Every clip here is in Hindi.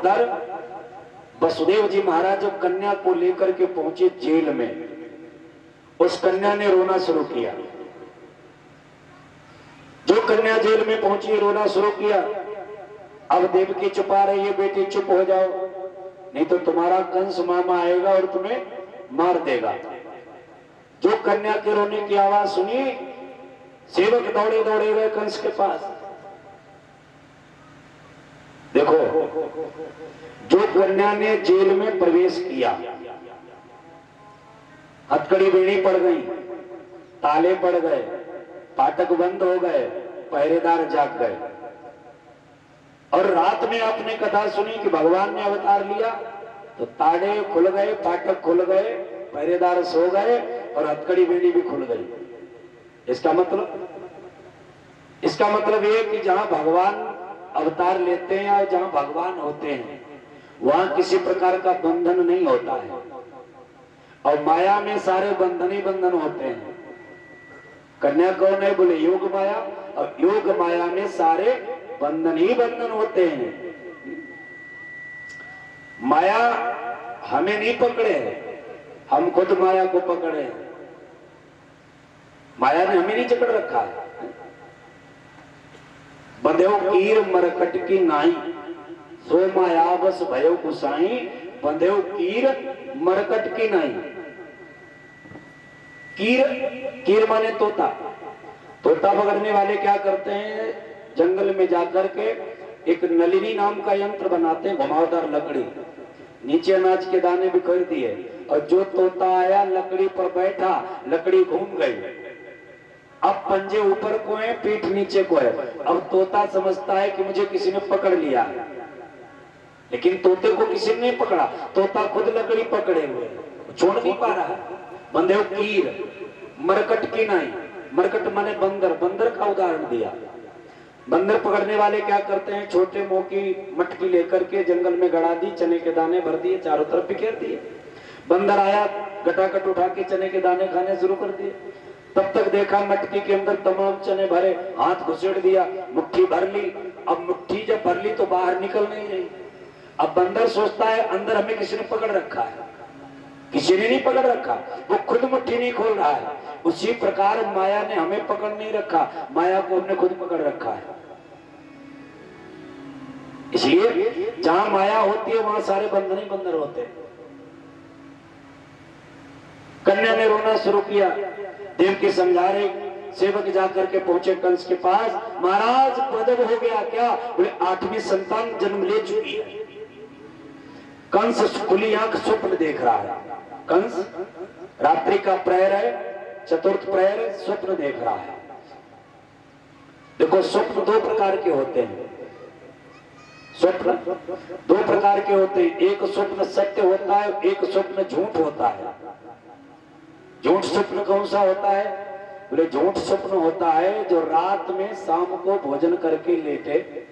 उधर वसुदेव जी महाराज जब कन्या को लेकर के पहुंचे जेल में, उस कन्या ने रोना शुरू किया। जो कन्या जेल में पहुंची रोना शुरू किया। अब देवकी चुपा रही है, बेटी चुप हो जाओ नहीं तो तुम्हारा कंस मामा आएगा और तुम्हें मार देगा। जो कन्या के रोने की आवाज सुनी, सेवक दौड़े दौड़े गए कंस के पास। देखो, जो कन्या ने जेल में प्रवेश किया, हथकड़ी बेड़ी पड़ गई, ताले पड़ गए, फाटक बंद हो गए, पहरेदार जाग गए, और रात में आपने कथा सुनी कि भगवान ने अवतार लिया, तो ताले खुल गए, फाटक खुल गए, पहरेदार सो गए और हथकड़ी बेड़ी भी खुल गई। इसका मतलब ये कि जहां भगवान अवतार लेते हैं या जहां भगवान होते हैं वहां किसी प्रकार का बंधन नहीं होता है, और माया में सारे बंधन ही बंधन होते हैं। कन्या कौन है? बोले योग माया, और योग माया में सारे बंधन ही बंधन होते हैं। माया हमें नहीं पकड़े, हम खुद माया को पकड़े। माया ने हमें नहीं जकड़ रखा है। बंधेव कीर मरकट की नाई, सो माया बस भयो गुसाई, बंधेव कीर मरकट की नाई। कीर माने तोता। तोता पकड़ने वाले क्या करते हैं? जंगल में जाकर के एक नलिनी नाम का यंत्र बनाते हैं, घुमावदार लकड़ी, नीचे अनाज के दाने बिखेर दिए, और जो तोता आया लकड़ी पर बैठा, लकड़ी घूम गई। अब पंजे ऊपर को है, पीठ नीचे को है। अब तोता समझता है कि मुझे किसी ने पकड़ लिया, लेकिन तोते को किसी ने नहीं पकड़ा, तोता खुद लकड़ी पकड़े हुए, छोड़ नहीं पा रहा। बंधेव कीर मरकट की नाई, मरकट माने बंदर, बंदर का उदाहरण दिया। बंदर पकड़ने वाले क्या करते हैं? छोटे मुंह की मटकी लेकर के जंगल में गड़ा दी, चने के दाने भर दिए, चारों तरफ बिखेर दिए। बंदर आया, गटागट उठा के चने के दाने खाने शुरू कर दिए। तब तक देखा मटकी के अंदर तमाम चने भरे, हाथ घुसेड़ दिया, मुट्ठी भर ली। अब मुट्ठी जब भर ली तो बाहर निकल नहीं रही। अब बंदर सोचता है अंदर हमें किसी ने पकड़ रखा है। किसी ने नहीं पकड़ रखा, वो खुद मुट्ठी नहीं खोल रहा है। उसी प्रकार माया ने हमें पकड़ नहीं रखा, माया को हमने खुद पकड़ रखा है। इसलिए जहां माया होती है वहां सारे बंधन ही बंधन होते हैं। कन्या ने रोना शुरू किया, देवकी समझा रही। सेवक जाकर के पहुंचे कंस के पास, महाराज पदव हो गया क्या? बोले 8वीं संतान जन्म ले चुकी है। कंस खुली आंख स्वप्न देख रहा है। कंस रात्रि का प्रहर है, चतुर्थ प्रहर, स्वप्न देख रहा है। देखो, स्वप्न दो प्रकार के होते हैं। स्वप्न दो प्रकार के होते हैं, एक स्वप्न सत्य होता है, एक स्वप्न झूठ होता है। झूठ स्वप्न कौन सा होता है? बोले झूठ स्वप्न होता है जो रात में शाम को भोजन करके लेटे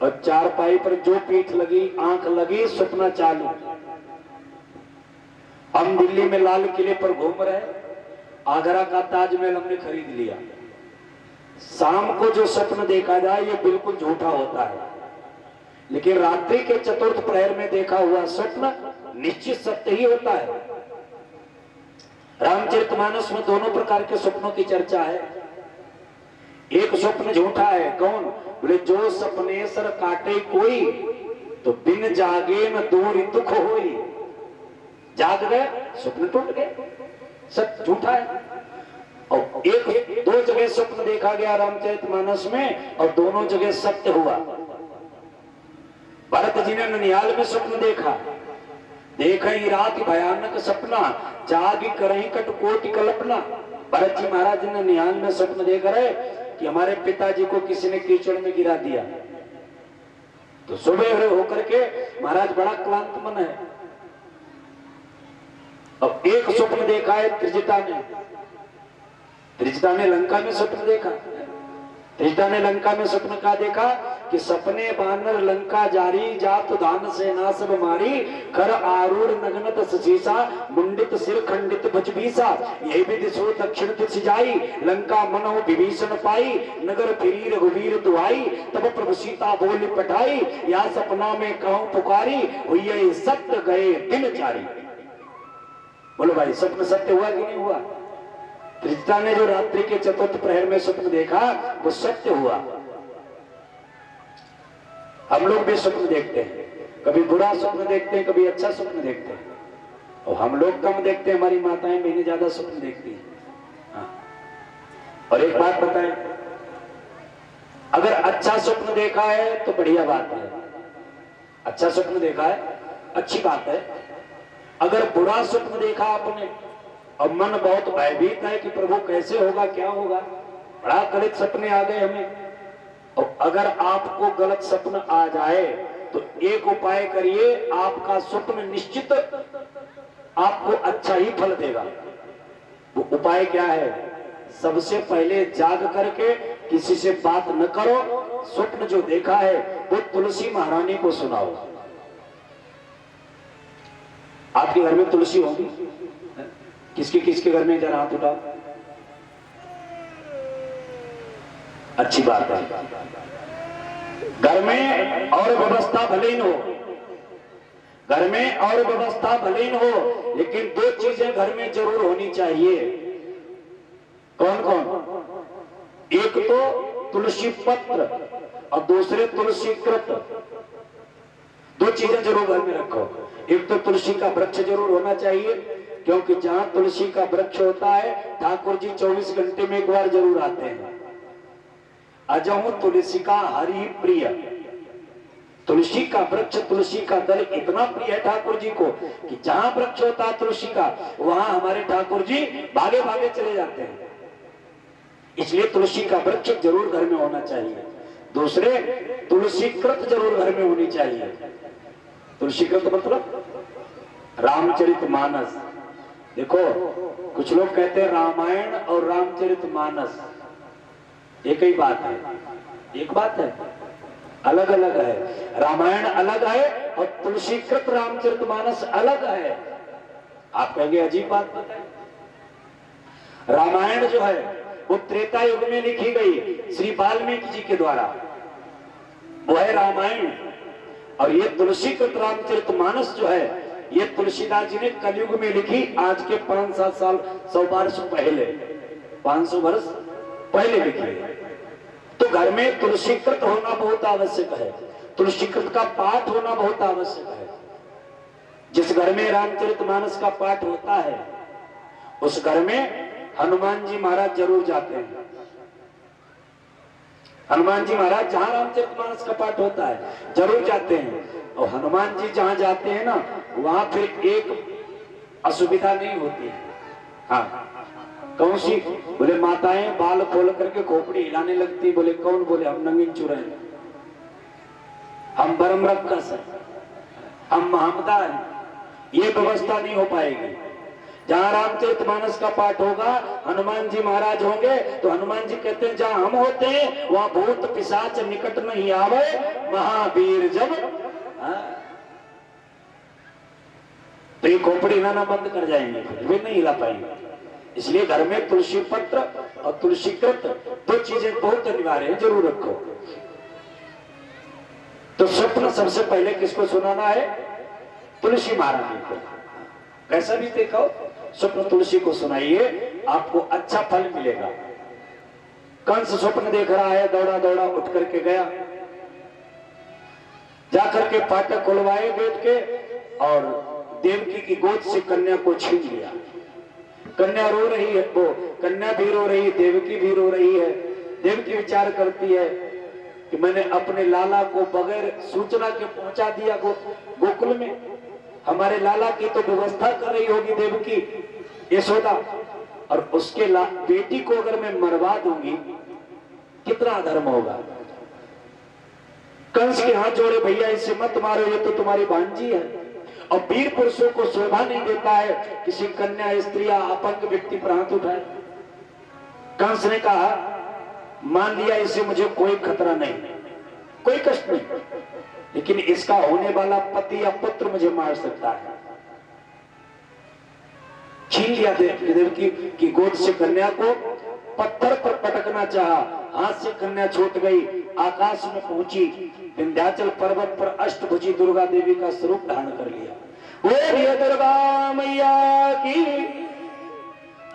और चारपाई पर जो पीठ लगी, आंख लगी, स्वप्न चालू। हम दिल्ली में लाल किले पर घूम रहे, आगरा का ताजमहल हमने खरीद लिया। शाम को जो स्वप्न देखा जाए ये बिल्कुल झूठा होता है, लेकिन रात्रि के चतुर्थ प्रहर में देखा हुआ स्वप्न निश्चित सत्य ही होता है। रामचरितमानस में दोनों प्रकार के स्वप्नों की चर्चा है। एक स्वप्न झूठा है, कौन? बोले जो सपने सर काटे कोई, तो बिन जागे न दूर दुख होई। जाग गए, स्वप्न टूट गए, सब झूठा है। और एक दो जगह स्वप्न देखा गया रामचरितमानस में, और दोनों जगह सत्य हुआ। भरत जी ने ननिहाल में स्वप्न देखा, देखई रात भयानक सपना, जाग करही कटकोटि कल्पना। भरत जी महाराज ने ननिहाल में स्वप्न देख रहे कि हमारे पिताजी को किसी ने कीचड़ में गिरा दिया। तो सुबह होकर के महाराज बड़ा क्लांत मन है। अब एक स्वप्न देखा है त्रिजटा ने। त्रिजटा ने लंका में स्वप्न देखा, त्रिजटा ने लंका में स्वप्न का देखा कि सपने बानर लंका जारी, जात दान से ना सब मारी, कर आरूढ़ नगनत सीसा, मुंडित सिर खंडित भुजबीसा, यही भी दिशो दक्षिण दिश जाई, लंका मनो विभीषण पाई, नगर फिरी रघुवीर दुआई, तब प्रभु सीता बोल पठाई, या सपना में कहूं पुकारी, हुई सत्य गए दिन चारी। बोलो भाई, स्वप्न सत्य हुआ कि नहीं हुआ? त्रिजटा ने जो रात्रि के चतुर्थ प्रहर में स्वप्न देखा वो सत्य हुआ। हम लोग भी स्वप्न देखते हैं, कभी बुरा स्वप्न देखते हैं, कभी अच्छा स्वप्न देखते हैं, और हम लोग कम देखते हैं, हमारी माताएं महीने ज्यादा स्वप्न देखती हैं। हाँ। और एक बात बताएं, अगर अच्छा स्वप्न देखा है तो बढ़िया बात है, अच्छा स्वप्न देखा है अच्छी बात है। अगर बुरा स्वप्न देखा आपने और मन बहुत भयभीत है कि प्रभु कैसे होगा, क्या होगा, बड़ा गलत सपने आ गए हमें, और अगर आपको गलत स्वप्न आ जाए तो एक उपाय करिए, आपका स्वप्न निश्चित आपको अच्छा ही फल देगा। वो उपाय क्या है? सबसे पहले जाग करके किसी से बात न करो, स्वप्न जो देखा है वो तुलसी महारानी को सुनाओ। आपके घर में तुलसी होगी? किसके किसके घर में? जरा हाथ उठाओ। अच्छी बात है। घर में और व्यवस्था भले ही हो, घर में और व्यवस्था भले ही हो, लेकिन दो चीजें घर में जरूर होनी चाहिए। कौन कौन? एक तो तुलसी पत्र और दूसरे तुलसी कृत। दो चीजें जरूर घर में रखो। एक तो तुलसी का वृक्ष जरूर होना चाहिए, क्योंकि जहां तुलसी का वृक्ष होता है ठाकुर जी 24 घंटे में एक बार जरूर आते हैं। अजहु तुलसी का हरि प्रिय। तुलसी का वृक्ष, तुलसी का दल इतना प्रिय है ठाकुर जी को कि जहां वृक्ष होता है तुलसी का, वहां हमारे ठाकुर जी भागे भागे चले जाते हैं। इसलिए तुलसी का वृक्ष जरूर घर में होना चाहिए। दूसरे, तुलसी कृत जरूर घर में होनी चाहिए। तुलसी कृत मतलब रामचरितमानस। देखो, कुछ लोग कहते हैं रामायण और रामचरितमानस एक ही बात है। एक बात है, अलग अलग है। रामायण अलग है और तुलसीकृत रामचरितमानस अलग है। आप कहेंगे अजीब बात बताएं। रामायण जो है वो त्रेता युग में लिखी गई श्री वाल्मीकि जी के द्वारा, वो है रामायण। और ये तुलसीकृत रामचरितमानस जो है ये तुलसीदास जी ने कलयुग में लिखी, आज के 5-7 साल 100 वर्ष पहले, 500 वर्ष पहले लिखी। तो घर में तुलसीकृत होना बहुत आवश्यक है, तुलसीकृत का पाठ होना बहुत आवश्यक है। जिस घर में रामचरितमानस का पाठ होता है उस घर में हनुमान जी महाराज जरूर जाते हैं। हनुमान जी महाराज जहां रामचरितमानस का पाठ होता है जरूर जाते हैं। और हनुमान जी जहां जाते हैं ना, वहां फिर एक असुविधा नहीं होती है। हाँ, कौन सी? बोले माताएं बाल खोल करके खोपड़ी हिलाने लगती। बोले कौन? बोले हम नंगिन चुराए, हम बरम रक्कस है, हम महमदा है। ये व्यवस्था नहीं हो पाएगी। जहां रामचरितमानस का पाठ होगा, हनुमान जी महाराज होंगे, तो हनुमान जी कहते हैं जहां हम होते हैं वहां भूत पिशाच निकट नहीं आवे, महावीर जब। तो ये खोपड़ी हिलाना बंद कर जाएंगे, वे नहीं हिला पाएंगे। इसलिए घर में तुलसी पत्र और तुलसीकृत दो चीजें बहुत अनिवार्य है, जरूर रखो। तो स्वप्न सबसे पहले किसको सुनाना है? तुलसी महारानी को। कैसा भी देखो, स्वप्न तुलसी को सुनाइए, आपको अच्छा फल मिलेगा। कंस स्वप्न देख रहा है, दौड़ा दौड़ा उठ करके गया, जाकर के फाटक खुलवाए गेट के और देवकी की गोद से कन्या को छीन लिया। कन्या रो रही है, वो कन्या भी रो रही है, देवकी भी रो रही है। देवकी विचार करती है कि मैंने अपने लाला को बगैर सूचना के पहुंचा दिया गोकुल में। हमारे लाला की तो व्यवस्था कर रही होगी देवकी यशोदा, और उसके बेटी को अगर मैं मरवा दूंगी कितना अधर्म होगा। कंस के हाथ जोड़े, भैया इसे मत मारो, ये तो तुम्हारी भांजी है। और वीर पुरुषों को शोभा नहीं देता है किसी कन्या, स्त्री या अपंग व्यक्ति पर हाथ उठाए। कंस ने कहा मान लिया इसे मुझे कोई खतरा नहीं, कोई कष्ट नहीं, लेकिन इसका होने वाला पति या पुत्र मुझे मार सकता है। छीन लिया देवकी की गोद से कन्या को, पत्थर पर पटकना चाहा, हाथ से कन्या छूट गई, आकाश में पहुंची, विंध्याचल पर्वत पर अष्टभुजी दुर्गा देवी का स्वरूप धारण कर लिया। बोलिए दुर्गा मैया की।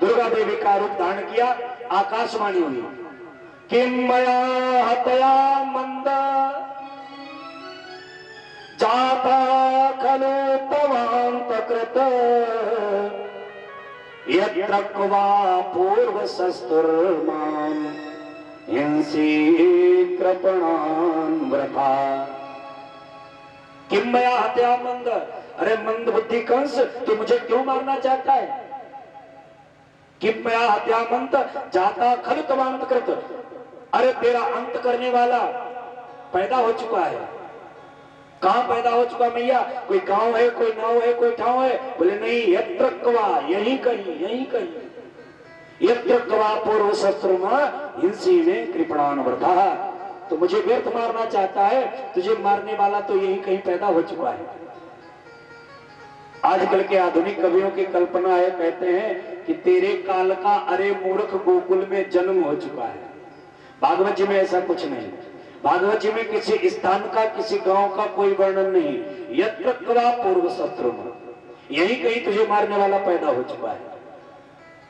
दुर्गा देवी का रूप धारण किया, आकाशवाणी हुई, किम मया हतया मंद जाता खलु तवांतकृत यत्र क्वा पूर्व शस्त्रमां हिंसी कृपणान् वृथा। किम मया हत्या मंद, अरे मंद बुद्धि कंस, तू मुझे क्यों मारना चाहता है? किम मया हत्या मंद जाता खलु तवांतकृत, अरे तेरा अंत करने वाला पैदा हो चुका है। कहां पैदा हो चुका मैया? कोई गांव है, कोई नाव है, कोई ठाव है? बोले नहीं, यत्र क्वा, यही कहीं, यही कहीं, यत्र क्वा पूर्व शस्त्रमा हिंसी में कृपणान वृथा। तो मुझे व्यर्थ मारना चाहता है, तुझे मारने वाला तो यही कहीं पैदा हो चुका है। आजकल के आधुनिक कवियों की कल्पना है, कहते हैं कि तेरे काल का अरे मूर्ख गोकुल में जन्म हो चुका है। भागवत जी में ऐसा कुछ नहीं, भागवत जी में किसी स्थान का, किसी गांव का कोई वर्णन नहीं। यत्र क्वा पूर्व शत्रुमा, यही कहीं तुझे मारने वाला पैदा हो चुका है।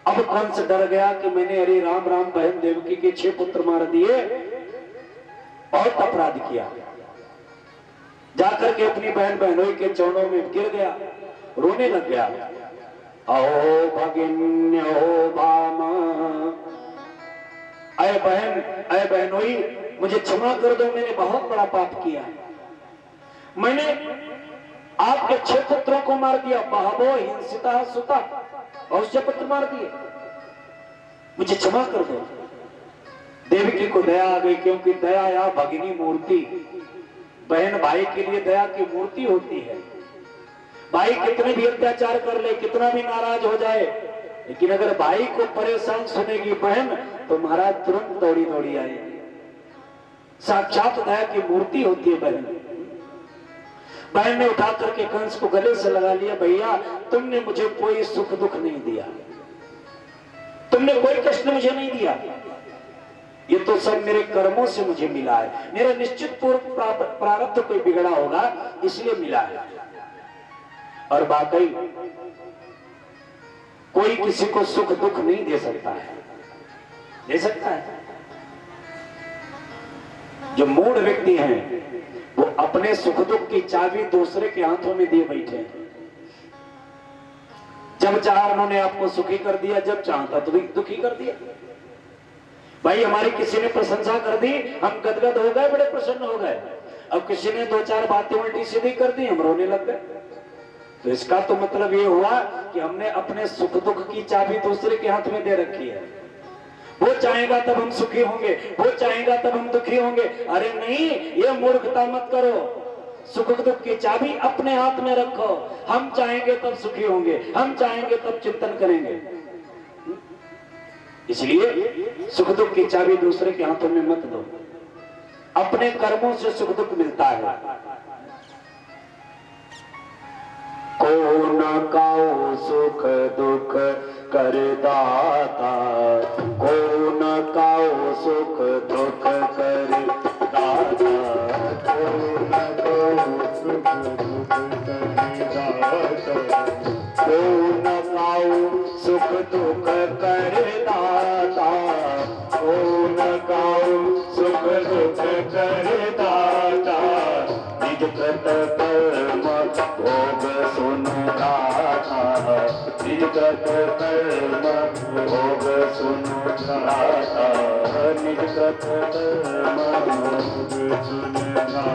अब कंस डर गया कि मैंने अरे राम राम बहन देवकी के 6 पुत्र मार दिए, बहुत अपराध किया। जाकर के अपनी बहन बहनोई के चरणों में गिर गया, रोने लग गया। अहो भगिन्यो भामा, अय बहन, अय बहनोई, मुझे क्षमा कर दो, मैंने बहुत बड़ा पाप किया है। मैंने आपके 6 पुत्रों को मार दिया, बहवो हिंसिता सुता, और 6 पुत्र मार दिए, मुझे क्षमा कर दो। देवकी को दया आ गई, क्योंकि दया या भगिनी मूर्ति, बहन भाई के लिए दया की मूर्ति होती है। भाई कितने भी अत्याचार कर ले, कितना भी नाराज हो जाए, लेकिन अगर भाई को परेशान सुनेगी बहन, तो महाराज तुरंत दौड़ी दौड़ी आएगी। साक्षात दया की मूर्ति होती है बहन। बहन ने उठा करके कंस को गले से लगा लिया, भैया तुमने मुझे कोई सुख दुख नहीं दिया, तुमने कोई कष्ट मुझे नहीं दिया, ये तो सब मेरे कर्मों से मुझे मिला है। मेरा निश्चित पूर्व प्रारब्ध कोई बिगड़ा होगा, इसलिए मिला है। और वाकई कोई किसी को सुख दुख नहीं दे सकता है, दे सकता है? जो मूढ़ व्यक्ति हैं, वो अपने सुख दुख की चाबी दूसरे के हाथों में दिए बैठे हैं। जब चाहा उन्होंने आपको सुखी कर दिया, जब चाहता तो दुखी कर दिया। भाई हमारी किसी ने प्रशंसा कर दी, हम गदगद हो गए, बड़े प्रसन्न हो गए। अब किसी ने 2-4 बातें उल्टी सीधी कर दी, हम रोने लग गए। तो इसका तो मतलब ये हुआ कि हमने अपने सुख दुख की चाबी दूसरे के हाथ में दे रखी है। वो चाहेगा तब हम सुखी होंगे, वो चाहेगा तब हम दुखी होंगे। अरे नहीं, ये मूर्खता मत करो, सुख दुख की चाबी अपने हाथ में रखो। हम चाहेंगे तब सुखी होंगे, हम चाहेंगे तब चिंतन करेंगे। इसलिए सुख दुख की चाबी दूसरे के हाथों में मत दो, अपने कर्मों से सुख दुख मिलता है। को न काओ सुख दुख कर दाता, को न काओ सुख दुख कर दाता, को न काओ सुख दुख कर दाता, को न काओ सुख दुख कर दाता, को न काओ सुख दुख कर दाता, निज कृत कर्म भोग सुन दाता, निज कृत कर्म भोग सुन दाता, निज कृत कर्म भोग सुन दाता।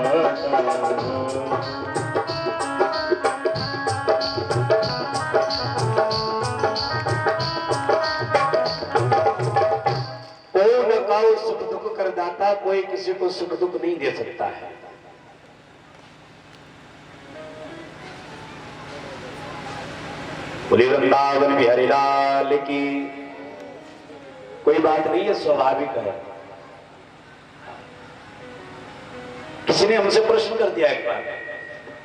सुख दुख कर दाता, कोई किसी को सुख दुख नहीं दे सकता है। बोले वृंदावन बिहारी लाल की। कोई बात नहीं है, स्वाभाविक है। किसी ने हमसे प्रश्न कर दिया एक बार,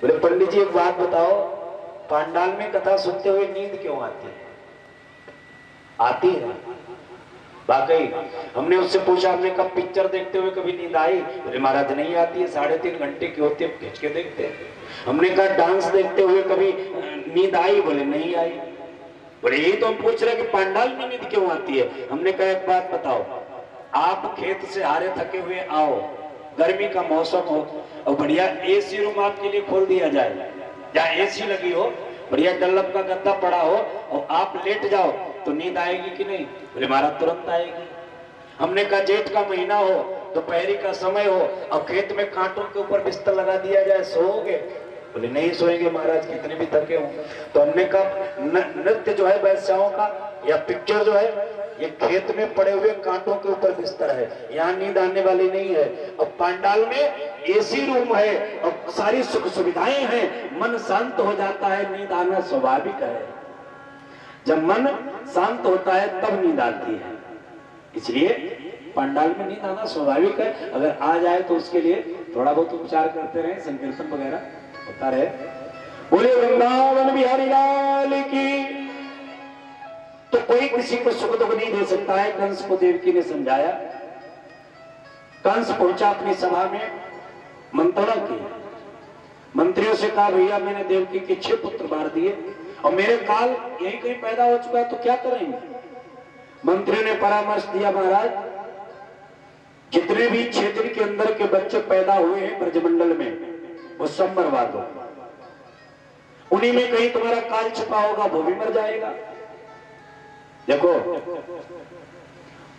बोले पंडित जी एक बात बताओ, पांडाल में कथा सुनते हुए नींद क्यों आती है? आती है वाकई। हमने उससे पूछा, हमने कब पिक्चर देखते हुए कभी नींद आई? बोले महाराज नहीं आती है, 3.5 घंटे की होती है, खींच के देखते हैं। हमने कहा डांस देखते हुए कभी नींद आई? बोले नहीं आई। बोले यही तो हम पूछ रहे कि पांडाल में नींद क्यों आती है? हमने कहा एक बात बताओ, आप खेत से हारे थके हुए आओ, गर्मी का मौसम हो और बढ़िया एसी रूम आपके लिए खोल दिया जाए, जहाँ एसी लगी हो, बढ़िया डल्लप का गद्दा पड़ा हो और आप लेट जाओ, तो नींद आएगी कि नहीं? बोले महाराज तुरंत आएगी। हमने कहा जेठ का महीना हो, दोपहरी का समय हो और खेत में कांटों के ऊपर बिस्तर लगा दिया जाए, सोओगे? बोले नहीं सोएंगे महाराज, कितने भी थके हो। तो हमने कहा नृत्य जो है वैश्याओं का या पिक्चर जो है, ये खेत में पड़े हुए कांटों के ऊपर बिस्तर है, यहाँ नींद आने वाली नहीं है। और पांडाल में एसी रूम है और सारी सुख सुविधाएं हैं, मन शांत हो जाता है, नींद आना स्वाभाविक है। जब मन शांत होता है तब नींद आती है, इसलिए पंडाल में नींद आना स्वाभाविक है। अगर आ जाए तो उसके लिए थोड़ा बहुत उपचार करते रहे, संकीर्तन वगैरह होता रहे। बोले वृंदावन बिहारी लाल की। तो कोई किसी को सुख दुख नहीं दे सकता है। कंस को देवकी ने समझाया, कंस पहुंचा अपनी सभा में, मंत्रणा की, मंत्रियों से कहा भैया मैंने देवकी के 6 पुत्र मार दिए और मेरे काल यही कहीं पैदा हो चुका है, तो क्या करेंगे? मंत्री ने परामर्श दिया, महाराज जितने भी क्षेत्र के अंदर के बच्चे पैदा हुए हैं ब्रजमंडल में, वो सब मरवा दो, उन्हीं में कहीं तुम्हारा काल छुपा होगा, वो भी मर जाएगा। देखो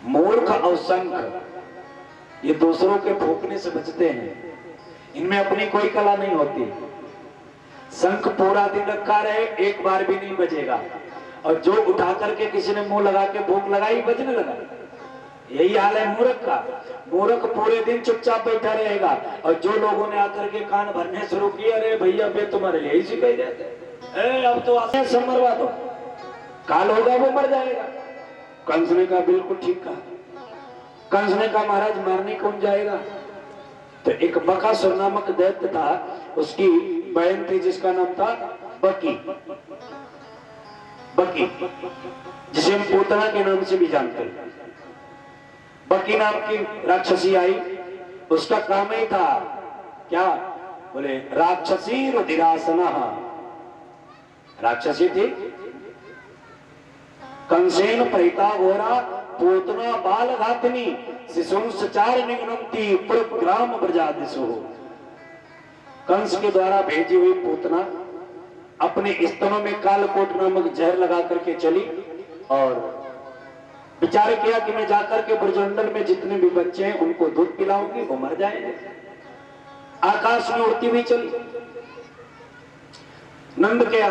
मूर्ख और संख ये दूसरों के फूकने से बचते हैं, इनमें अपनी कोई कला नहीं होती। शंख पूरा दिन रखा रहे, एक बार भी नहीं बजेगा, और जो उठा करके किसी ने मुंह लगा के भूख लगाई, बजने लगा। यही हाल है मूर्ख का। मूर्ख पूरे दिन चुपचाप बैठा रहेगा, और जो लोगों ने आकर के कान भरने शुरू किए, अरे भैया बे तुम्हारे लिए ही सिखाई देते, अब तो आते सब मरवा दो, काल होगा वो मर जाएगा। कंस ने कहा बिल्कुल ठीक कहा। कंस ने कहा महाराज मारने कौन जाएगा? तो एक बकासुर नामक दैत्य था, उसकी बहन थी जिसका नाम था बकी, बकी जिसे हम पूतना के नाम से भी जानते हैं। बकी नाम की राक्षसी आई, उसका काम ही था क्या? बोले राक्षसी रुधिरासना, राक्षसी थी। कंसेन परिता घोरा पूतना बाल घातनी शिशुंसचार निघ्नन्ति प्रग्राम ब्रजादिशो। कंस के द्वारा भेजी हुई पूतना अपने स्तनों में कालकोट नामक जहर लगा करके चली और विचार किया कि मैं जाकर के ब्रजमंडल में जितने भी बच्चे हैं उनको दूध पिलाऊंगी, वो मर जाएंगे। आकाश में उड़ती हुई चली, नंद के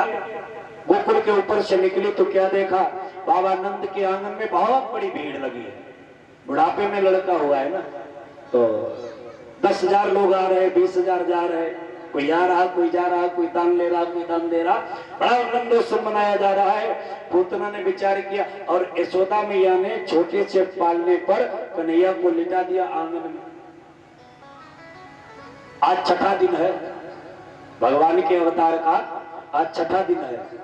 गोकुल के ऊपर से निकली तो क्या देखा? बाबा नंद के आंगन में बहुत बड़ी भीड़ लगी है। बुढ़ापे में लड़का हुआ है ना, तो 10,000 लोग आ रहे, 20,000 जा रहे, कोई आ रहा, कोई जा रहा, कोई दान ले रहा, कोई दान दे रहा, बड़ा आनंदोत्सव मनाया जा रहा है। पूतना ने विचार किया और यशोदा मैया ने छोटे से पालने पर कन्हैया को लिटा दिया आंगन में। आज 6ठा दिन है भगवान के अवतार का, आज 6ठा दिन है।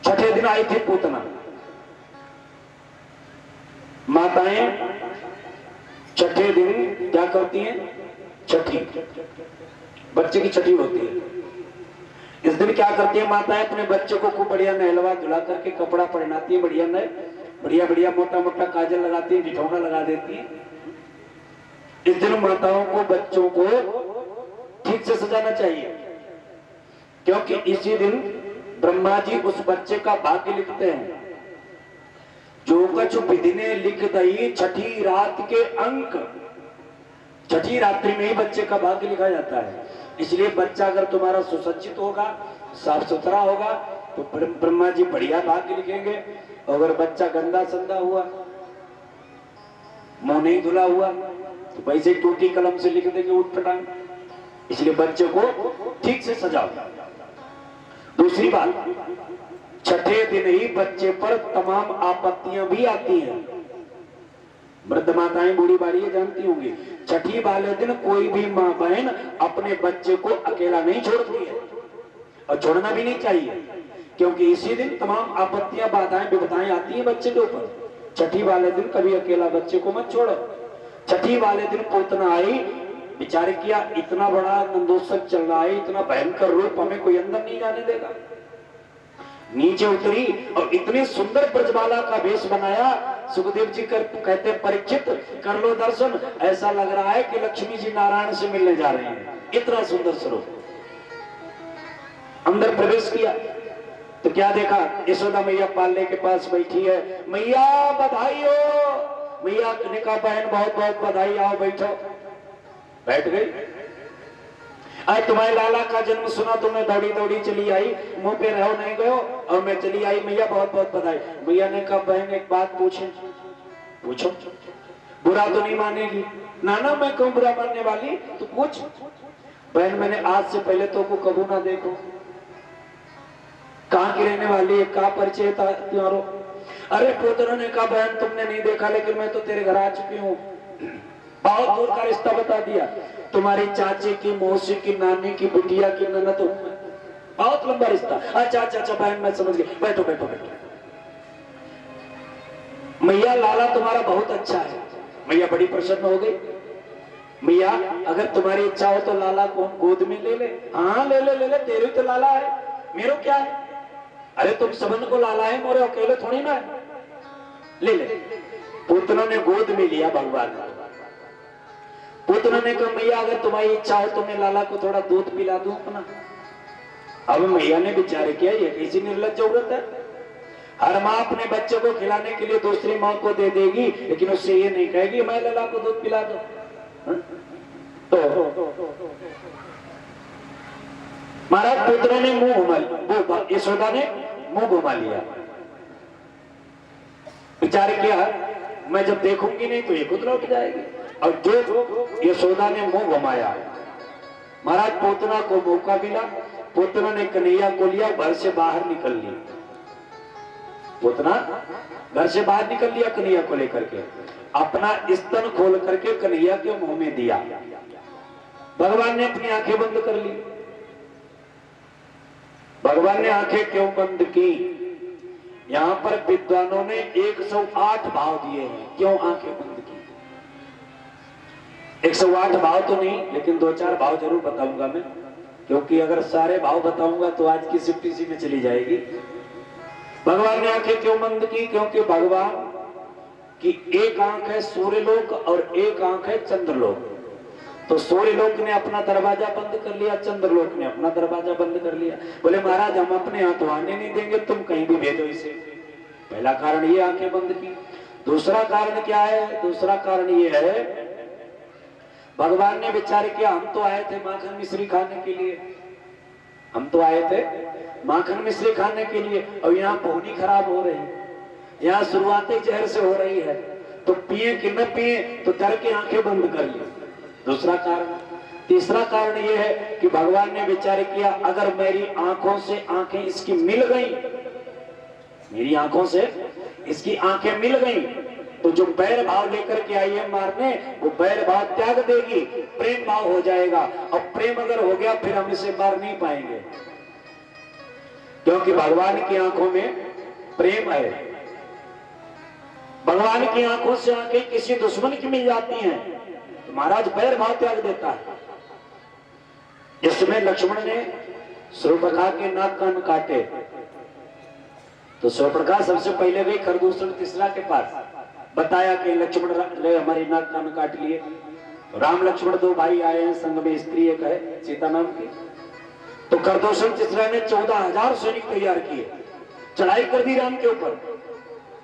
6ठे दिन आई थी पूतना। माताएं 6ठे दिन क्या करती हैं? छठी, बच्चे की छठी होती है। इस दिन क्या करती है माताएं? अपने बच्चे को खूब बढ़िया नहलवा धुला करके कपड़ा पहनाती है, बढ़िया नए, बढ़िया बढ़िया मोटा मोटा काजल लगाती है, ठिठौना लगा देती है। इस दिन माताओं को बच्चों को ठीक से सजाना चाहिए, क्योंकि इसी दिन ब्रह्मा जी उस बच्चे का भाग्य लिखते हैं। जो कछ विधि ने लिख दई 6ठी रात के अंक, 6ठी रात्रि में ही बच्चे का भाग्य लिखा जाता है। इसलिए बच्चा अगर तुम्हारा सुसज्जित होगा, साफ सुथरा होगा, तो ब्रह्मा जी बढ़िया भाग्य लिखेंगे। अगर बच्चा गंदा संदा हुआ, मुंह नहीं धुला हुआ, तो वैसे टूटी कलम से लिख देंगे उठपटांग। इसलिए बच्चे को ठीक से सजाओ। दूसरी बात, 6ठे दिन ही बच्चे पर तमाम आपत्तियां भी आती हैं। वृद्ध माताएं बूढ़ी बाड़ी जानती होंगी, छठी वाले दिन कोई भी माँ बहन अपने बच्चे को अकेला नहीं छोड़ती है और छोड़ना भी नहीं चाहिए, क्योंकि इसी दिन तमाम आपत्तियां बाधाएं विपदाएं आती हैं बच्चे के ऊपर। छठी वाले दिन कभी अकेला बच्चे को मत छोड़ो। छठी वाले दिन पूतना आई, विचार किया इतना बड़ा नंदोत्सव चल रहा है, इतना भयंकर रूप हमें कोई अंदर नहीं जाने देगा। नीचे उतरी और इतने सुंदर ब्रजमाला का वेश बनाया। सुखदेव जी कहते परीक्षित कर लो दर्शन, ऐसा लग रहा है कि लक्ष्मी जी नारायण से मिलने जा रहे हैं, इतना सुंदर स्वरूप। अंदर प्रवेश किया तो क्या देखा, यशोदा मैया पालने के पास बैठी है। मैया बधाई हो। मैया ने कहा बहन बहुत बहुत बधाई, आओ बैठो। बैठ गई। आज तुम्हारे लाला का जन्म सुना तो मैं दौड़ी दौड़ी चली आई, मुंह पे रहो नहीं गयो और मैं चली आई, मैया बहुत बहुत बधाई। मैया ने कहा बहन एक बात पूछे। पूछो, बुरा तो नहीं मानेगी? नाना मैं क्यों बुरा मानने वाली, तू पूछ। बहन मैंने आज से पहले तो को कबू ना देखो, कहाँ की रहने वाली है, कहाँ परिचय था तुम्हारो? अरे पुत्र ने कहा बहन तुमने नहीं देखा, लेकिन मैं तो तेरे घर आ चुकी हूँ। बहुत दूर का रिश्ता बता दिया, तुम्हारी चाची की, मौसी की, नानी की, बुढ़िया की, ननद, बहुत लंबा रिश्ता। अच्छा अच्छा अच्छा बहन मैं समझ गई, बैठो बैठो बैठो। मैया लाला तुम्हारा बहुत अच्छा है। मैया बड़ी प्रसन्न हो गई। मैया अगर तुम्हारी इच्छा हो तो लाला को गोद में ले ले। हाँ ले ले ले ले, तेरे तो लाला है, मेरो क्या है? अरे तुम सबन को लाला है, मोरे अकेले थोड़ी ना है, ले ले। पुत्र ने गोद में लिया भगवान ने। पुत्र ने कहा मैया अगर तुम्हारी इच्छा हो तो मैं लाला को थोड़ा दूध पिला दूं अपना। अब मैया ने विचार किया ये कैसी निर्लज्ज औरत है, हर माँ अपने बच्चे को खिलाने के लिए दूसरी माँ को दे देगी, लेकिन उससे ये नहीं कहेगी मैं लाला को दूध पिला दो। तो महाराज पुत्र ने मुंह घुमा, यशोदा ने मुंह घुमा लिया। विचार किया मैं जब देखूंगी नहीं तो ये खुद लौट जाएगी, और जो यशोदा ने मुंह घुमाया, महाराज पोतना को मौका मिला। पोतना ने कन्हैया को लिया, घर से बाहर निकल लिया। पोतना घर से बाहर निकल लिया कन्हैया को लेकर के, अपना स्तन खोल करके कन्हैया के मुंह में दिया। भगवान ने अपनी आंखें बंद कर ली। भगवान ने आंखें क्यों बंद की? यहां पर विद्वानों ने 108 भाव दिए हैं। क्यों आंखें बंद की? 108 भाव तो नहीं, लेकिन 2-4 भाव जरूर बताऊंगा मैं, क्योंकि अगर सारे भाव बताऊंगा तो आज की शिफ्ट इसी में चली जाएगी। भगवान ने आंखें क्यों बंद की? क्योंकि भगवान की एक आंख है सूर्यलोक और एक आंख है चंद्रलोक। तो सूर्यलोक ने अपना दरवाजा बंद कर लिया, चंद्रलोक ने अपना दरवाजा बंद कर लिया। बोले महाराज हम अपने यहाँ तो आने नहीं देंगे, तुम कहीं भी भेजो इसे। पहला कारण ये आंखें बंद की। दूसरा कारण क्या है? दूसरा कारण ये है भगवान ने विचार किया हम तो आए थे माखन मिश्री खाने के लिए, हम तो आए थे माखन मिश्री खाने के लिए, और यहाँ पहुनी खराब हो रही, यहाँ शुरुआती जहर से हो रही है, तो पिए कि न पिए, तो डर के आंखें बंद कर ली। दूसरा कारण। तीसरा कारण यह है कि भगवान ने विचार किया अगर मेरी आंखों से आंखें इसकी मिल गई, मेरी आंखों से इसकी आंखें मिल गई, तो जो बैर भाव लेकर के आई है मारने, वो बैर भाव त्याग देगी, प्रेम भाव हो जाएगा। और प्रेम अगर हो गया फिर हम इसे मार नहीं पाएंगे, क्योंकि भगवान की आंखों में प्रेम है। भगवान की आंखों से आंखें किसी दुश्मन की मिल जाती हैं तो महाराज बैर भाव त्याग देता है। इसमें लक्ष्मण ने शूर्पणखा के नाक कान काटे, तो शूर्पणखा सबसे पहले गई खरदूषण तीसरा के पास, बताया कि लक्ष्मण ने हमारी नाक कान काट लिए। राम लक्ष्मण 2 भाई आए हैं, संग में स्त्री एक है सीता नाम की। तो खरदूषण तीसरा ने 14,000 सैनिक तैयार किए, चढ़ाई कर दी राम के ऊपर।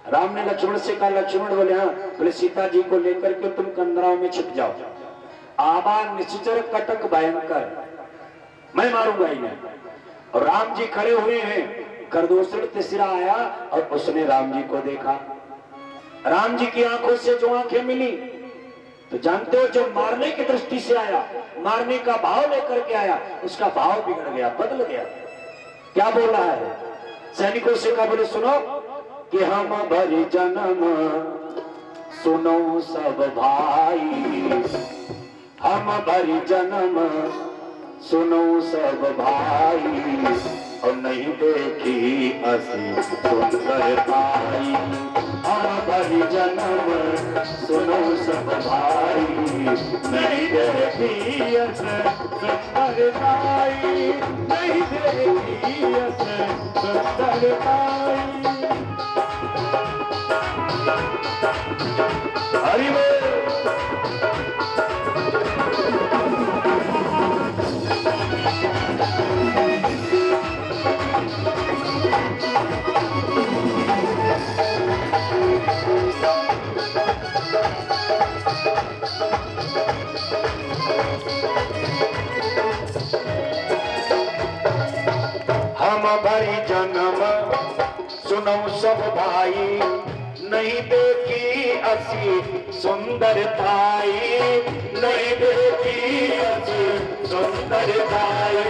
राम ने लक्ष्मण से कहा, लक्ष्मण बोले हाँ, बोले सीता जी को लेकर के तुम कंदराओं में छिप जाओ, आबा निश्चर कटक भयंकर, मैं मारूंगा इन्हें। और राम जी खड़े हुए हैं, खरदूषण तीसरा आया और उसने राम जी को देखा। राम जी की आंखों से जो आंखें मिली, तो जानते हो जो मारने की दृष्टि से आया, मारने का भाव लेकर के आया, उसका भाव बिगड़ गया, बदल गया। क्या बोल रहा है? सैनिकों से कहा, बोले सुनो कि हम भरी जन्म सुनो सब भाई, हम भरी जन्म सुनो सब भाई, और नहीं देखी असी सुंदरताई। हम भरी जन्म सुनो सब भाई, नहीं देखी असी सुंदरताई, नहीं देखी असी सुंदरताई। हरि बोल। हम भरी जन्म सुनो सब भाई, नहीं देखी असी सुंदरताई, नहीं देखी असी सुंदरताई।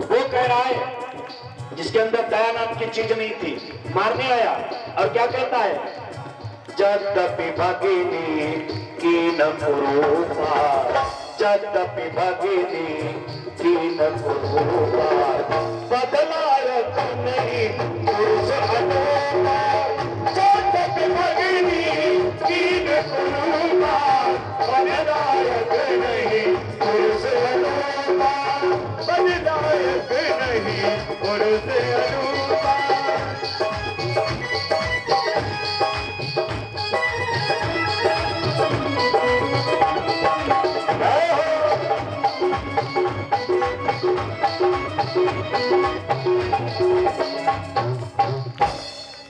वो कह रहा है जिसके अंदर दया नाम की चीज नहीं थी, मारने आया और क्या कहता है, यद्यपि भगिनी कीन कुरूपा, यद्यपि भगिनी कीन कुरूपा, बदलायक नहीं पुरुष अनूपा, यद्यपि भगिनी कीन कुरूपा, बदलायक नहीं पुरुष अनूपा, बदलायक नहीं पुरुष अनूपा।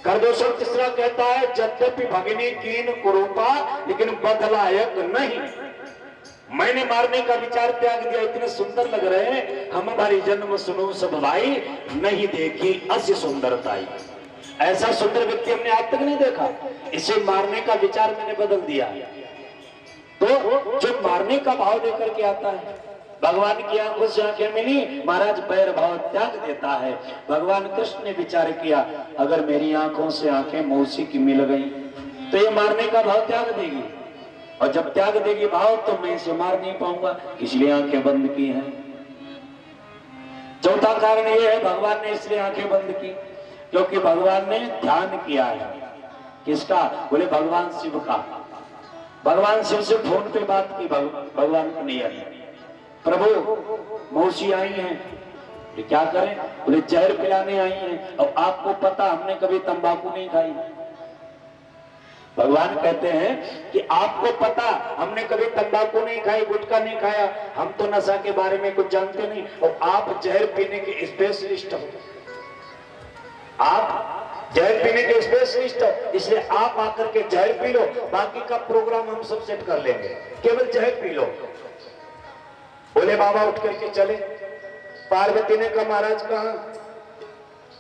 करदोषण तीसरा कहता है, यद्यपि भगिनी कीन कुरूपा, लेकिन बदलायक नहीं। मैंने मारने का विचार त्याग दिया, इतने सुंदर लग रहे हैं, हम हमारी जन्म सुनो सब भाई, नहीं देखी असी सुंदरताई। ऐसा सुंदर व्यक्ति हमने आज तक नहीं देखा, इसे मारने का विचार मैंने बदल दिया। तो जो मारने का भाव लेकर के आता है, भगवान की आंखों से आंखें मिली, महाराज बैर भाव त्याग देता है। भगवान कृष्ण ने विचार किया, अगर मेरी आंखों से आंखें मौसी की मिल गई तो ये मारने का भाव त्याग देगी, और जब त्याग देगी भाव तो मैं इसे मार नहीं पाऊंगा, इसलिए आंखें बंद की हैं। चौथा कारण यह है, भगवान ने इसलिए आंखें बंद की क्योंकि भगवान ने ध्यान किया है। किसका? बोले भगवान शिव का। भगवान शिव से फोन पे बात की, भगवान को नहीं आई। प्रभु मौसी आई हैं, ये क्या करें? बोले जहर पिलाने आई हैं, और आपको पता हमने कभी तंबाकू नहीं खाई। भगवान कहते हैं कि आपको पता हमने कभी तंबाकू नहीं खाई, गुटखा नहीं खाया, हम तो नशा के बारे में कुछ जानते नहीं, और आप जहर पीने के स्पेशलिस्ट हो। आप जहर पीने के स्पेशलिस्ट हो, इसलिए आप आकर के जहर पी लो, बाकी का प्रोग्राम हम सब सेट कर लेंगे, केवल जहर पी लो। बोले बाबा उठ करके चले। पार्वती ने कहा महाराज कहां?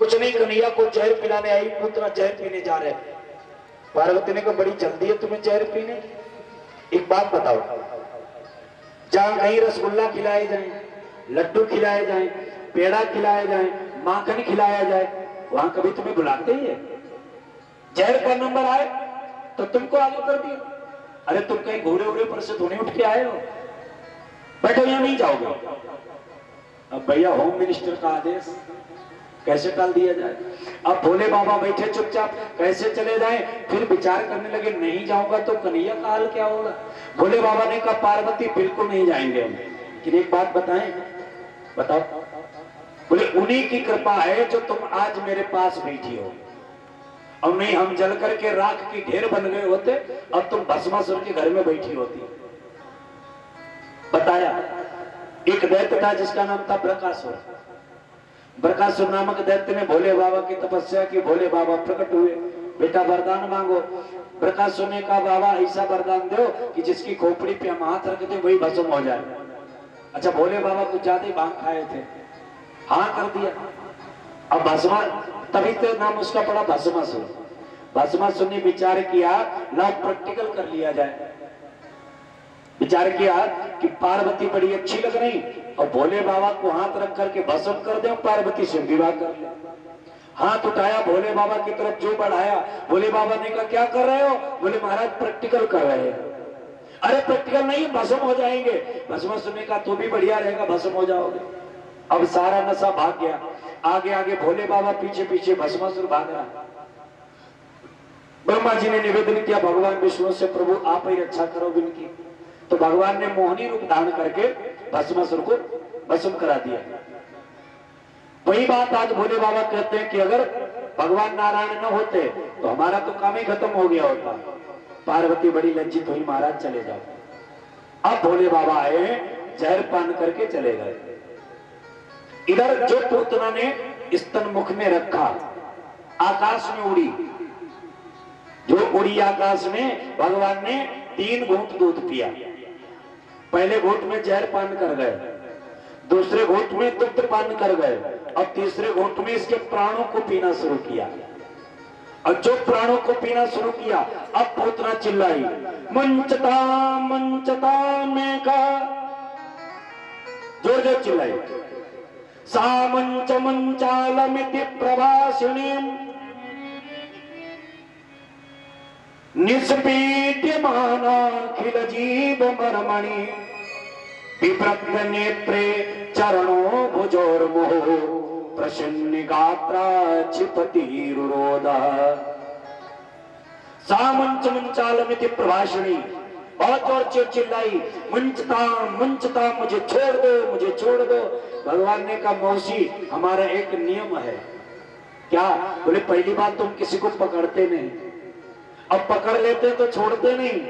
कुछ नहीं, कन्हैया को जहर पिलाने आई, पुत्र जहर पीने जा रहे। पार्वती ने कहा बड़ी जल्दी है तुम्हें जहर पीने, एक बात बताओ, जहां कहीं रसगुल्ला खिलाए जाए, लड्डू खिलाए जाए, पेड़ा खिलाया जाए, माखन खिलाया जाए, वहां कभी तुम्हें बुलाते ही है? जहर का नंबर आए तो तुमको आगे कर दिया। अरे तुम कहीं घोड़े उड़े पर से धोने उठ के आए हो, बैठो यहाँ नहीं जाओगे। अब भैया होम मिनिस्टर का आदेश, कैसे टाल दिया जाए? अब भोले बाबा बैठे चुपचाप, कैसे चले जाएं? फिर विचार करने लगे, नहीं जाऊंगा तो कन्हैया का हाल क्या होगा? भोले बाबा ने कहा पार्वती बिल्कुल नहीं जाएंगे हम, लेकिन एक बात बताएं, बताओ। बोले उन्हीं की कृपा है जो तुम आज मेरे पास बैठी हो, और नहीं हम जल करके राख की ढेर बन गए होते, अब तुम भस्मासुर के घर में बैठी होती। बताया एक दैत्य था जिसका नाम था बृकासुर। बृकासुर नामक दैत्य ने भोले बाबा की तपस्या की, भोले बाबा प्रकट हुए, बेटा वरदान मांगो। बृकासुर ने कहा बाबा ऐसा वरदान दो कि जिसकी खोपड़ी पे हम हाथ रख दें वही भस्म हो जाए। अच्छा भोले बाबा कुछ ज्यादा भांग खाए थे, हाँ कर दिया। अब भस्मा, तभी तो नाम उसका पड़ा भस्मासुर। भस्मासुर ने विचार किया ला प्रैक्टिकल कर लिया जाए। विचार किया कि पार्वती बड़ी अच्छी लग रही, और भोले बाबा को हाथ रख करके भस्म कर दे, पार्वती से विवाह कर ले। हाथ उठाया भोले बाबा की तरफ जो बढ़ाया, भोले बाबा ने कहा क्या कर रहे हो? बोले महाराज प्रैक्टिकल कर रहे हैं। अरे प्रैक्टिकल नहीं, भस्म हो जाएंगे। भस्मासुर ने कहा तो भी बढ़िया रहेगा, भस्म हो जाओगे। अब सारा नशा भाग गया, आगे आगे भोले बाबा, पीछे पीछे भस्मासुर भाग रहा। ब्रह्मा जी ने निवेदन किया भगवान विष्णु से, प्रभु आप ही रक्षा करो इनकी। तो भगवान ने मोहिनी रूप धारण करके भस्मासुर को भस्म करा दिया। वही बात आज भोले बाबा कहते हैं कि अगर भगवान नारायण न होते तो हमारा तो काम ही खत्म हो गया होता। पार्वती बड़ी लज्जित हुई, महाराज चले जाओ। अब भोले बाबा आए, जहर पान करके चले गए। इधर जो पूतना ने स्तन मुख में रखा, आकाश में उड़ी, जो उड़ी आकाश में, भगवान ने 3 घूंट दूध पिया। पहले घूंट में जहर पान कर गए, दूसरे घूंट में दुग्ध पान कर गए, और तीसरे घूंट में इसके प्राणों को पीना शुरू किया। और जो प्राणों को पीना शुरू किया, अब पूतना चिल्लाई, मंचता मंचता में का, जोर जोर चिल्लाई, सा मंच मंचालमिति प्रभासिनी निष्पीड्यमानाखिल जीव मर्मणि विप्रत नेत्रे चरणों भुजोर्मुह प्रसन्न गात्रा क्षिपतिरुरोध। सा मंच मंचालमिति प्रभाषिणी, बहुत जोर से चिल्लाई, मंचता मंचता, मुझे छोड़ दो, मुझे छोड़ दो। भगवान ने कहा मौसी हमारा एक नियम है। क्या? बोले पहली बात तुम किसी को पकड़ते नहीं, अब पकड़ लेते तो छोड़ते नहीं,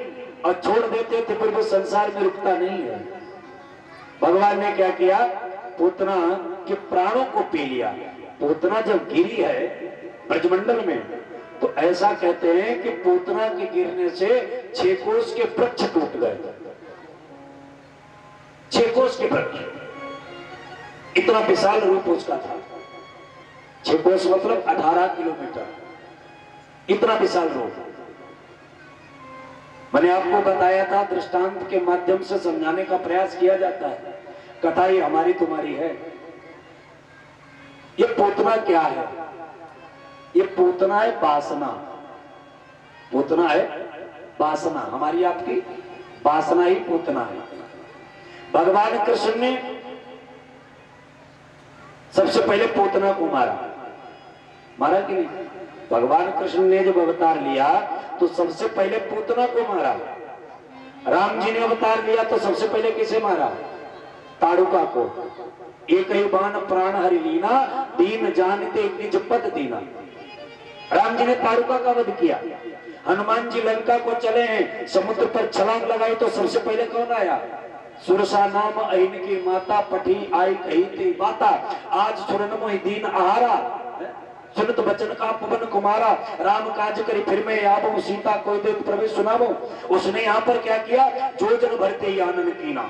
और छोड़ देते थे फिर वो संसार में रुकता नहीं है। भगवान ने क्या किया? पूतना के प्राणों को पी लिया। पूतना जब गिरी है ब्रजमंडल में, तो ऐसा कहते हैं कि पूतना के गिरने से 6 कोस के वृक्ष टूट गए। 6 कोस के वृक्ष, इतना विशाल रूप उसका था। 6 कोस मतलब 18 किलोमीटर, इतना विशाल रूप। मैंने आपको बताया था, दृष्टांत के माध्यम से समझाने का प्रयास किया जाता है। कथा ये हमारी तुम्हारी है। ये पूतना क्या है? ये पूतना है वासना। पूतना है वासना, हमारी आपकी वासना ही पूतना है। भगवान कृष्ण ने सबसे पहले पूतना को मारा, मारा कि नहीं? भगवान कृष्ण ने जब अवतार लिया तो सबसे पहले पूतना को मारा। राम जी ने अवतार लिया तो सबसे पहले किसे मारा? ताड़ुका को। एक ही बाण प्राण हरि लीना, दीन जानते निज पद दीना। राम जी ने ताड़ुका का वध किया। हनुमान जी लंका को चले हैं, समुद्र पर छलांग लगाई तो सबसे पहले कौन आया? सुरसा नाम अहिन की माता, पठी आई कही थी बाता, आज सुरन मोहि दीन आहारा, सुनत बचन का पवन कुमारा, राम काज करी फिर मैं आवो, सीता कोई देख प्रवेश सुनावो। उसने यहाँ पर क्या किया? जो जन भरते ही आनंद कीना।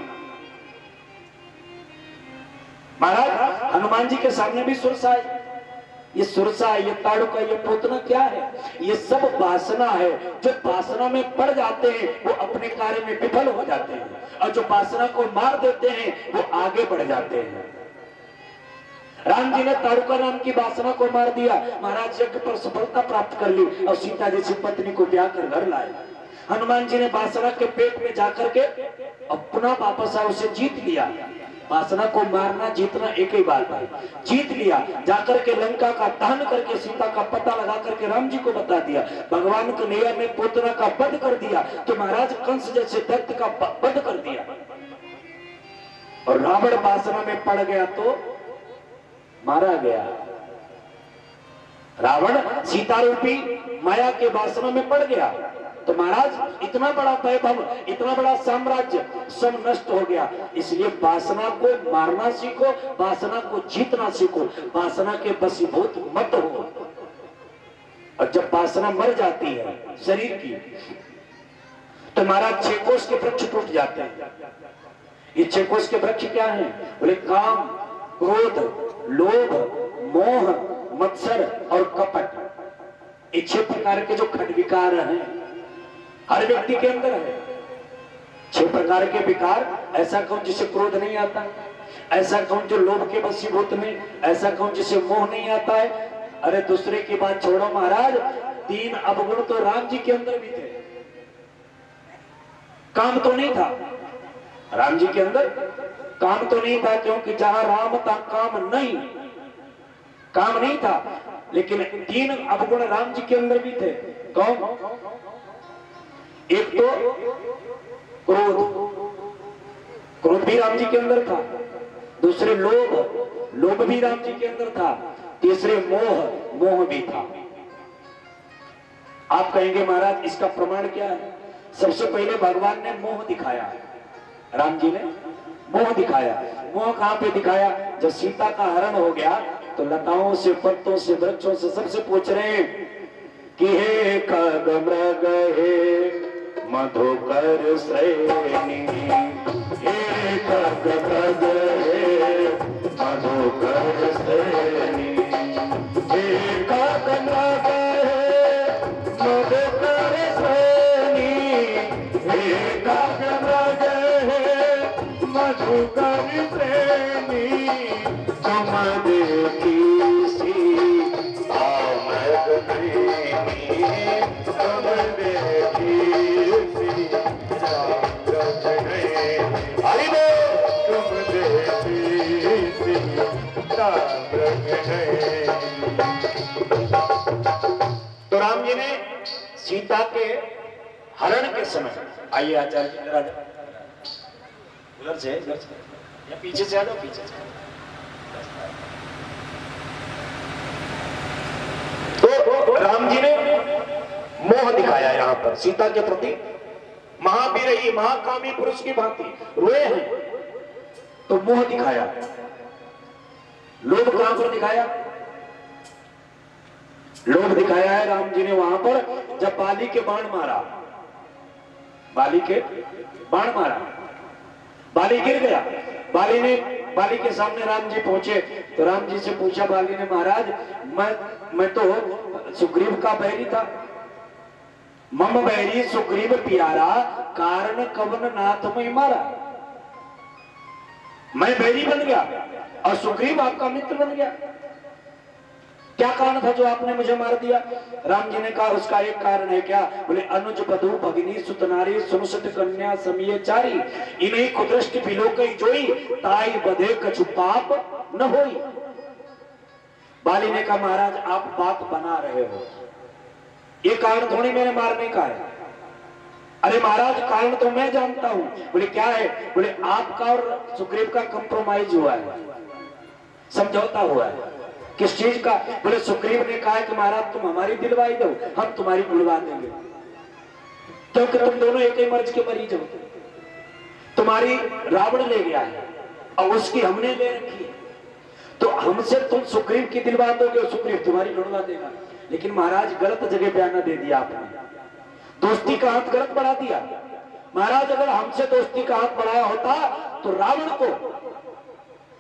महाराज हनुमान जी के सामने भी सुरसा है। ये सुरसा, ये ताड़ुका, ये पूतना क्या है? ये सब वासना है। जो वासना में पड़ जाते हैं वो अपने कार्य में विफल हो जाते हैं, और जो वासना को मार देते हैं वो आगे बढ़ जाते हैं। राम जी ने ताड़ुका नाम की वासना को मार दिया, महाराज यज्ञ पर सफलता प्राप्त कर ली, और सीता जैसी पत्नी को ब्याह कर घर लाए। हनुमान जी ने वासना के पेट में जाकर के अपना वापस आ उसे जीत लिया। वासना को मारना जीतना एक ही बात है। जीत लिया, जाकर के लंका का दहन करके सीता का पता लगा करके राम जी को बता दिया। भगवान कन्हैया ने पूतना का वध कर दिया, तो महाराज कंस जैसे दैत्य का वध कर दिया। और रावण वासना में पड़ गया तो मारा गया। रावण सीता रूपी माया के वासना में पड़ गया, तो महाराज इतना बड़ा वैभव, इतना बड़ा साम्राज्य सब नष्ट हो गया। इसलिए वासना को मारना सीखो, वासना को जीतना सीखो, वासना के बसीभूत मत हो। और जब वासना मर जाती है शरीर की, तो महाराज 6 कोस के वृक्ष टूट जाते हैं। ये 6 कोस के वृक्ष क्या हैं? बोले काम, क्रोध, लोभ, मोह, मत्सर और कपट। ये 6 प्रकार के जो खंड विकार हैं हर व्यक्ति के अंदर है। 6 प्रकार के विकार। ऐसा कौन जिसे क्रोध नहीं आता? ऐसा कौन जो लोभ के वशीभूत नहीं? ऐसा कौन जिसे मोह नहीं आता है? अरे दूसरे की बात छोड़ो महाराज, 3 अवगुण तो राम जी के अंदर भी थे। काम तो नहीं था राम जी के अंदर, काम तो नहीं था, क्योंकि जहां राम था काम नहीं था। लेकिन 3 अवगुण राम जी के अंदर भी थे। कौन? एक तो क्रोध भी राम जी के अंदर था। दूसरे लोभ भी राम जी के अंदर था। तीसरे मोह भी था। आप कहेंगे महाराज इसका प्रमाण क्या है? सबसे पहले भगवान ने मोह दिखाया, राम जी ने मोह दिखाया। मोह कहां पे दिखाया? जब सीता का हरण हो गया तो लताओं से, पत्तों से, वृक्षों से सबसे पूछ रहे हैं कि हे खग मृग हे मधुकर श्रेणी, हे खग मृग हे मधुकर श्रेणी, हे खग मृग हे मधुकर श्रेणी, हे खग मृग हे मधुकर श्रेणी, तुम देखी सी आमद प्रेमी, तुम देखी सी आमद प्रेमी, हरि बोल, तुम देखी सी आमद प्रेमी। तो राम जी ने सीता के हरण के समय, आइए आचार्य जी जरा उधर से या पीछे से आ जाओ, पीछे से। तो राम जी ने मोह दिखाया यहां पर सीता के प्रति, महावीर महाकामी पुरुष की भांति रोए हैं तो मोह दिखाया। लोभ कहां पर दिखाया? लोभ दिखाया है राम जी ने वहां पर जब बाली के बाण मारा, बाली के बाण मारा, बाली गिर गया। बाली के सामने राम जी पहुंचे तो राम जी से पूछा बाली ने, महाराज मैं तो सुग्रीव का बैरी था, मम बैरी सुग्रीव प्यारा, कारण कवन नाथ में मारा। मैं बैरी बन गया और सुग्रीव आपका मित्र बन गया, क्या कारण था जो आपने मुझे मार दिया? राम जी ने कहा उसका एक कारण है। क्या? बोले अनुज बधू भगिनी सुतनारी सुनुसुत कन्या समीय चारी, इन्हीं कुदृष्टि बिलोकई जोई, ताई बधे कछु पाप न होई। बाली ने कहा महाराज आप बात बना रहे हो, ये कारण थोड़ी मेरे मारने का है। अरे महाराज कारण तो मैं जानता हूं। बोले क्या है? बोले आपका और सुग्रीव का कंप्रोमाइज हुआ है, समझौता हुआ है। किस चीज का? बोले सुग्रीव ने कहा कि महाराज तुम हमारी दिलवाई दो, हम तुम्हारी बुलवा देंगे, क्योंकि तुम दोनों एक ही मर्ज के मरीज हो। तुम्हारी रावण ले गया है और उसकी हमने ले रखी है, तो हमसे तुम सुग्रीव की दिलवा दोगे और सुग्रीव तुम्हारी लुड़वा देगा। लेकिन महाराज गलत जगह बयाना दे दिया आपने, दोस्ती का हाथ गलत बढ़ा दिया। महाराज अगर हमसे दोस्ती का हाथ बढ़ाया होता तो रावण को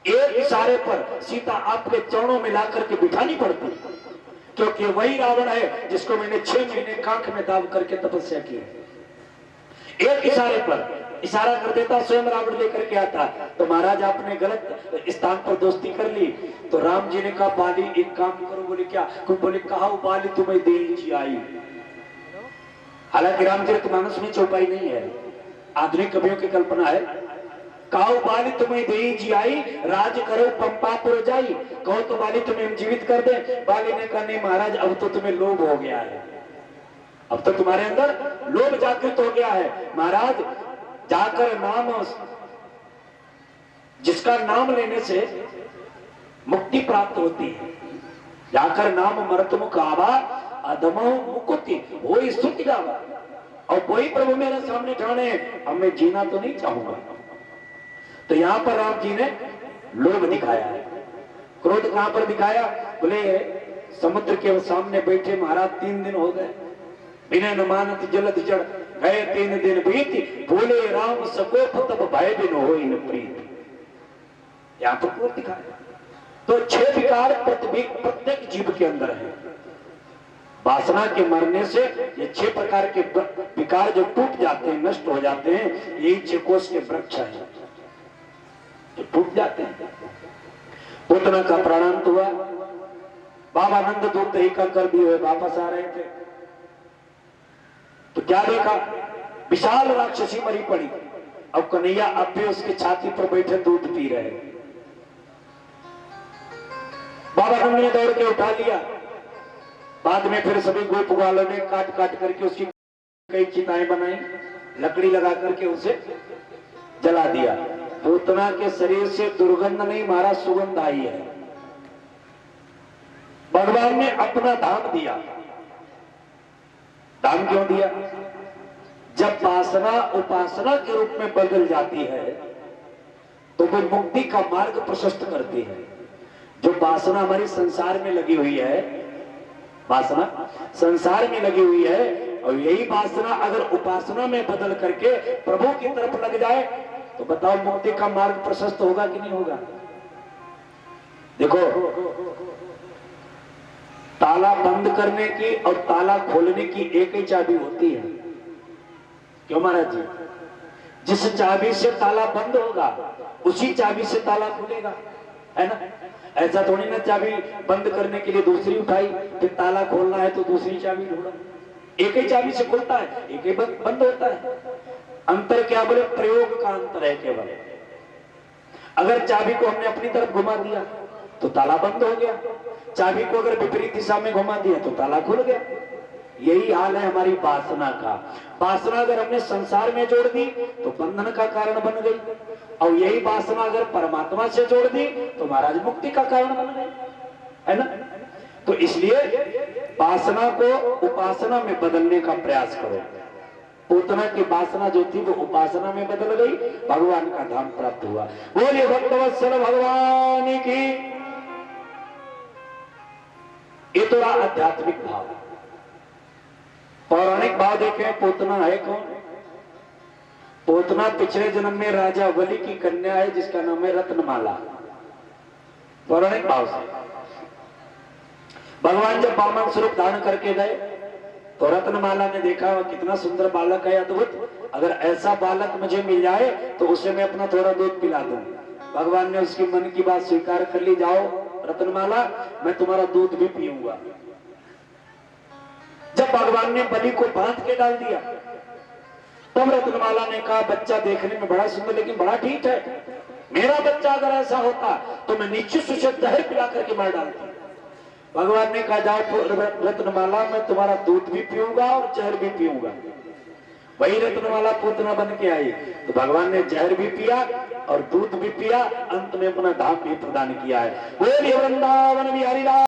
एक इशारे पर सीता आपके चरणों में लाकर के बिठानी पड़ती, क्योंकि वही रावण है जिसको मैंने 6 महीने कांख में दाब करके तपस्या की। एक इशारे पर इशारा कर देता, स्वयं रावण लेकर के आता। तो महाराज आपने गलत स्थान पर दोस्ती कर ली। तो राम जी ने कहा बाली एक काम करो। बोले क्या? बोले कहा बाली तुम्हें दे आई। हालांकि रामचरितमानस में चौपाई नहीं है, आधुनिक कवियों की कल्पना है। कहो बाली तुम्हें दे जी आई, राज करो पंपापुर जाई। कहो तो बाली तुम्हें हम जीवित कर दे। बाली ने कहा नहीं महाराज अब तो तुम्हें लोभ हो गया है, अब तो तुम्हारे अंदर लोभ जागृत हो गया है। महाराज जाकर नाम, जिसका नाम लेने से मुक्ति प्राप्त होती है, जाकर नाम मरत मुख आवा अधमो मुकुति वही स्तुति गावा। और वही प्रभु मेरे सामने ठाणे अब मैं जीना तो नहीं चाहूंगा। तो यहां पर राम जी ने लोभ दिखाया है। क्रोध कहां पर दिखाया? बोले समुद्र के सामने बैठे महाराज 3 दिन हो गए, बिना न मानत जलद जड़ गए 3 दिन बीती, बोले राम सकोप तब भय बिन होई न प्रीति। यहां पर क्रोध दिखाया। तो 6 विकार प्रत्येक जीव के अंदर है। वासना के मरने से ये 6 प्रकार के विकार जो टूट जाते हैं, नष्ट हो जाते हैं, यही 6 कोष के वृक्ष है, टूट जाते हैं। पूतना का प्राणांत हुआ, बाबा नंद दूध दही का कर दिए हुए वापस आ रहे थे तो क्या देखा, विशाल राक्षसी मरी पड़ी। अब कन्हैया अब भी उसकी छाती पर बैठे दूध पी रहे। बाबा नंद ने दौड़ के उठा लिया। बाद में फिर सभी गोप वालों ने काट काट करके उसकी कई चिताएं बनाई, लकड़ी लगा करके उसे जला दिया। पूतना के शरीर से दुर्गंध नहीं, मारा सुगंध आई है। भगवान ने अपना धाम दिया। धाम क्यों दिया? जब वासना उपासना के रूप में बदल जाती है तो वो मुक्ति का मार्ग प्रशस्त करती है। जो वासना हमारी संसार में लगी हुई है, वासना संसार में लगी हुई है, और यही वासना अगर उपासना में बदल करके प्रभु की तरफ लग जाए तो बताओ मुक्ति का मार्ग प्रशस्त होगा कि नहीं होगा? देखो, ताला बंद करने की और ताला खोलने की एक ही चाबी होती है। क्यों महाराज जी? जिस चाबी से ताला बंद होगा उसी चाबी से ताला खुलेगा, है ना? ऐसा थोड़ी ना चाबी बंद करने के लिए दूसरी उठाई, फिर ताला खोलना है तो दूसरी चाबी ढूंढा। एक ही चाबी से खुलता है, एक ही बंद होता है। अंतर क्या बोले? प्रयोग का अंतर है केवल। अगर चाबी को हमने अपनी तरफ घुमा दिया तो ताला बंद हो गया, चाबी को अगर विपरीत दिशा में घुमा दिया तो ताला खुल गया। यही हाल है हमारी वासना का। वासना अगर हमने संसार में जोड़ दी तो बंधन का कारण बन गई, और यही वासना अगर परमात्मा से जोड़ दी तो महाराज मुक्ति का कारण बन गई, है ना? तो इसलिए वासना को उपासना में बदलने का प्रयास करो। पूतना की वासना जो थी वो उपासना में बदल गई, भगवान का धाम प्राप्त हुआ। बोलिए भक्तवत्सल भगवान की। ये तो रहा आध्यात्मिक भाव। पौराणिक भाव देखें, पूतना है कौन? पूतना पिछले जन्म में राजा बलि की कन्या है जिसका नाम है रत्नमाला। पौराणिक भाव से भगवान जब वामन स्वरूप धारण करके गए तो रत्नमाला ने देखा कितना सुंदर बालक है, अद्भुत, अगर ऐसा बालक मुझे मिल जाए तो उसे मैं अपना थोड़ा दूध पिला दूं। भगवान ने उसकी मन की बात स्वीकार कर ली, जाओ रत्नमाला, मैं तुम्हारा दूध भी पीऊंगा। जब भगवान ने बलि को बांध के डाल दिया तब रत्नमाला ने कहा, बच्चा देखने में बड़ा सुंदर लेकिन बड़ा ठीक है, मेरा बच्चा अगर ऐसा होता तो मैं निश्चित उसे जहर पिला करके मार डालती। भगवान ने कहा, जाओ रत्नमाला, मैं तुम्हारा दूध भी पीऊंगा और जहर भी पीऊंगा। वही रत्नमाला पूतना बन के आई तो भगवान ने जहर भी पिया और दूध भी पिया, अंत में अपना धाम भी प्रदान किया है। बोलिए वृंदावन बिहारी लाल।